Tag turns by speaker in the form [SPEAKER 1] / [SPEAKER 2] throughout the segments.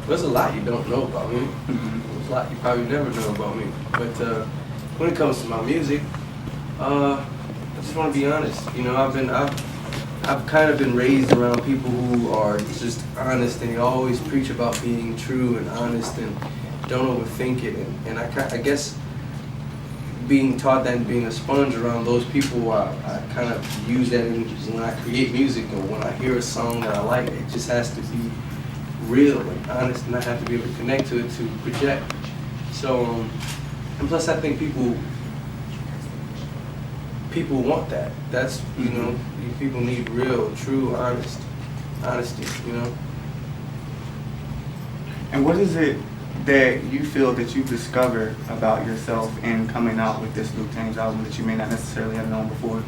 [SPEAKER 1] There's a lot you don't know about me. There's a lot you probably never know about me. But when it comes to my music, I just want to be honest. You know, I've kind of been raised around people who are just honest, and they always preach about being true and honest and don't overthink it. And I guess being taught that and being a sponge around those people, I kind of use that when I create music or when I hear a song that I like. It just has to be real and honest, and I have to be able to connect to it to project. So, and plus I think people want that. That's, you know, people need real, true, honesty, you know.
[SPEAKER 2] And what is it that you feel that you discovered about yourself in coming out with this Luke James album that you may not necessarily have known before?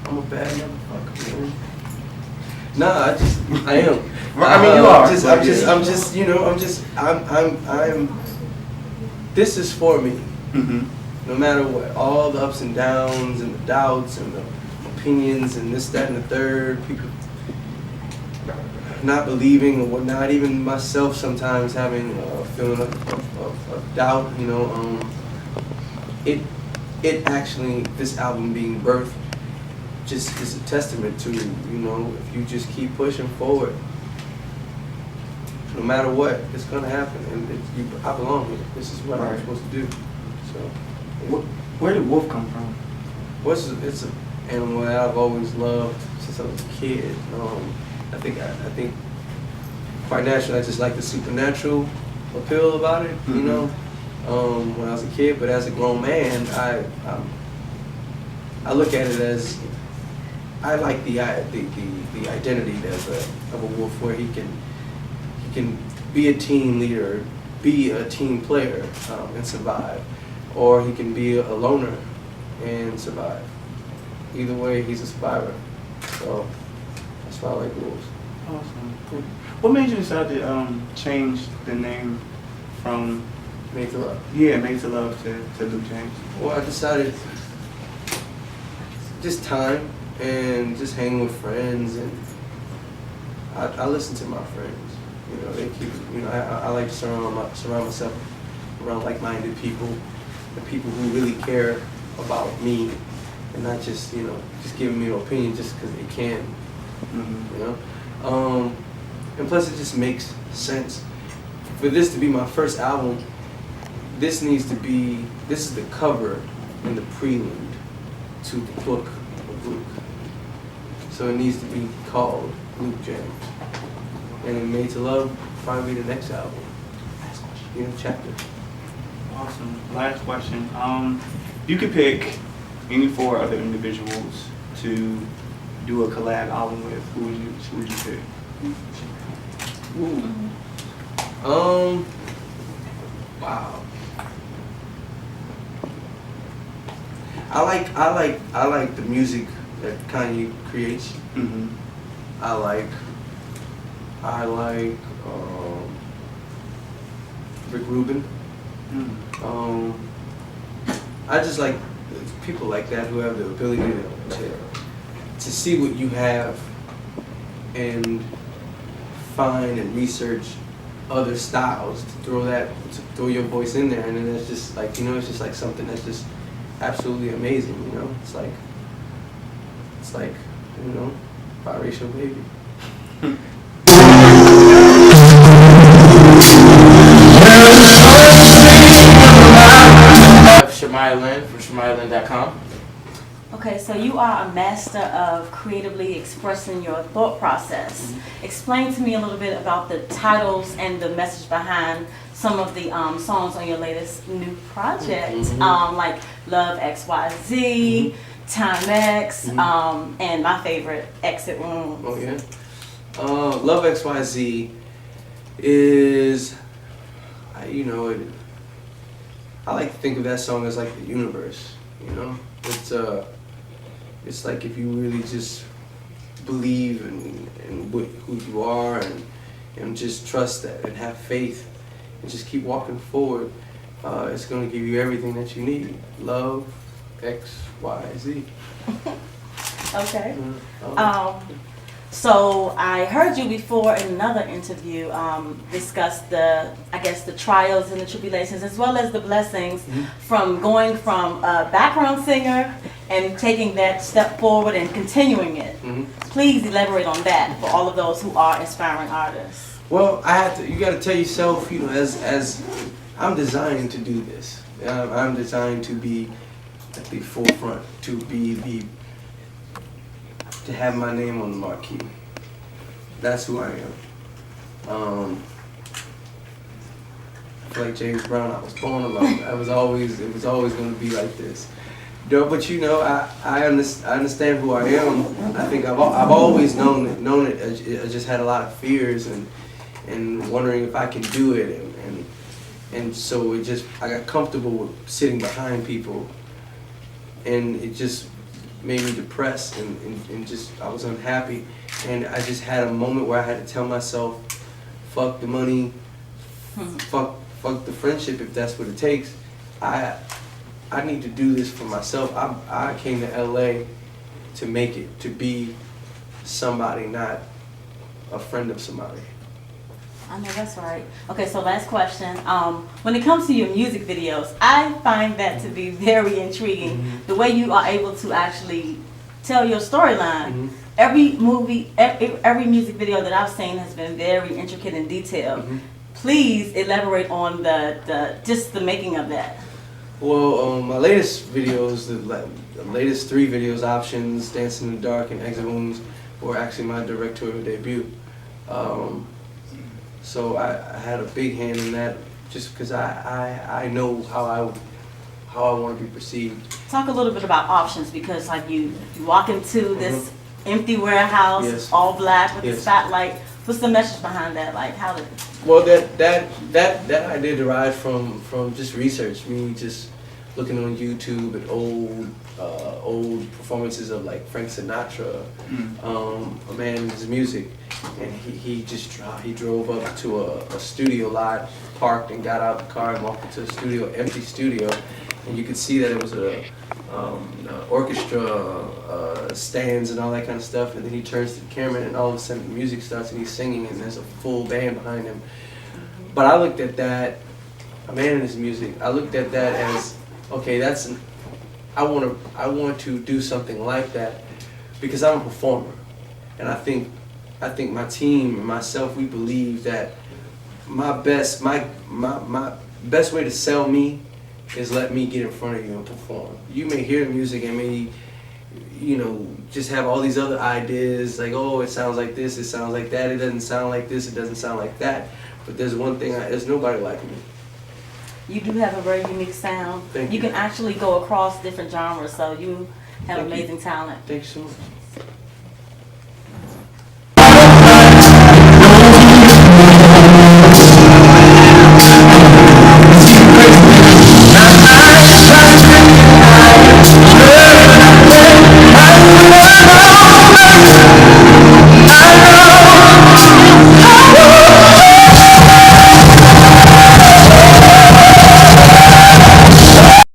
[SPEAKER 1] I'm a bad motherfucker, man. Nah, I am.
[SPEAKER 2] I mean, you are.
[SPEAKER 1] This is for me.
[SPEAKER 2] Mm-hmm.
[SPEAKER 1] No matter what, all the ups and downs and the doubts and the opinions and this, that, and the third, people not believing or whatnot, even myself sometimes having a feeling of doubt, you know, it actually, this album being birthed, just is a testament to, you know, if you just keep pushing forward, no matter what, it's gonna happen, and I belong here. This is what I'm supposed to do. So,
[SPEAKER 2] where did Wolf come from?
[SPEAKER 1] It's an animal that I've always loved since I was a kid. I think quite naturally I just like the supernatural appeal about it, you know. When I was a kid, but as a grown man, I look at it as I like the identity of a wolf, where he can be a team leader, be a team player, and survive, or he can be a loner and survive. Either way, he's a survivor. So that's why I like wolves.
[SPEAKER 2] Awesome. Cool. What made you decide to change the name from
[SPEAKER 1] Made to Love?
[SPEAKER 2] Yeah, Made to Love to Luke James?
[SPEAKER 1] Well, I decided just time and just hanging with friends, and I listen to my friends. You know, they keep. You know, I like to surround myself around like-minded people, the people who really care about me, and not just, you know, just giving me an opinion just because they can. You know, and plus it just makes sense for this to be my first album. This is the cover and the prelude to the book of Luke. So it needs to be called Luke James. And then Made to Love probably be the next album. You know, chapter.
[SPEAKER 2] Awesome. Last question. You could pick any 4 other individuals to do a collab album with. Who would you pick?
[SPEAKER 1] Ooh. Wow. I like the music that Kanye creates.
[SPEAKER 2] Mm-hmm.
[SPEAKER 1] I like Rick Rubin. I just like people like that who have the ability to see what you have and find and research other styles to throw your voice in there, and then it's just like, you know, it's just like something that's just absolutely amazing, you know. It's like, you know, biracial baby.
[SPEAKER 3] Shamaya Lynn from ShamayaLynn.com.
[SPEAKER 4] Okay, so you are a master of creatively expressing your thought process. Explain to me a little bit about the titles and the message behind some of the songs on your latest new project, like Love XYZ, Time X, and my favorite, Exit Wounds.
[SPEAKER 1] Oh yeah. Love XYZ is, I like to think of that song as like the universe, you know? It's like if you really just believe in who you are and just trust that and have faith and just keep walking forward, it's going to give you everything that you need. Love, X, Y, Z.
[SPEAKER 4] Okay. So I heard you before in another interview discuss the trials and the tribulations as well as the blessings from going from a background singer and taking that step forward and continuing it. Please elaborate on that for all of those who are aspiring artists.
[SPEAKER 1] Well, you got to tell yourself, you know, as I'm designed to do this. I'm designed to be at the forefront, to have my name on the marquee. That's who I am. I feel like James Brown. I was born alone. It was always going to be like this. But you know, I understand who I am. I think I've always known it. I just had a lot of fears and wondering if I can do it, and so I got comfortable with sitting behind people, and it just made me depressed and just I was unhappy, and I just had a moment where I had to tell myself, fuck the money, fuck the friendship if that's what it takes. I need to do this for myself. I came to LA to make it, to be somebody, not a friend of somebody.
[SPEAKER 4] I know that's right. Okay, so last question. When it comes to your music videos, I find that to be very intriguing. The way you are able to actually tell your storyline. Every music video that I've seen has been very intricate and detailed. Please elaborate on the making of that.
[SPEAKER 1] Well, my latest videos, the latest 3 videos, Options, Dancing in the Dark, and Exit Wounds, were actually my directorial debut. So I had a big hand in that, just because I know how I want to be perceived.
[SPEAKER 4] Talk a little bit about Options, because like you walk into this empty warehouse,
[SPEAKER 1] Yes.
[SPEAKER 4] all black with the
[SPEAKER 1] Yes.
[SPEAKER 4] spotlight. What's the message behind that? Like how did?
[SPEAKER 1] Well, that idea derived from just research. Me just looking on YouTube at old performances of like Frank Sinatra, a man in his music, and he drove up to a studio lot, parked, and got out the car and walked into a studio, empty studio, and you could see that it was a orchestra, stands and all that kind of stuff, and then he turns to the camera and all of a sudden the music starts and he's singing and there's a full band behind him. But I looked at that, a man in his music, I looked at that as, okay, I want to do something like that because I'm a performer, and I think my team and myself, we believe that my best way to sell me is let me get in front of you and perform. You may hear the music and may, you know, just have all these other ideas like, oh, it sounds like this, it sounds like that, it doesn't sound like this, it doesn't sound like that. But there's one thing, there's nobody like me.
[SPEAKER 4] You do have a very unique sound.
[SPEAKER 1] Thank
[SPEAKER 4] You
[SPEAKER 1] you.
[SPEAKER 4] can actually go across different genres, so you have
[SPEAKER 1] Thank you.
[SPEAKER 4] amazing talent.
[SPEAKER 1] Thanks so much.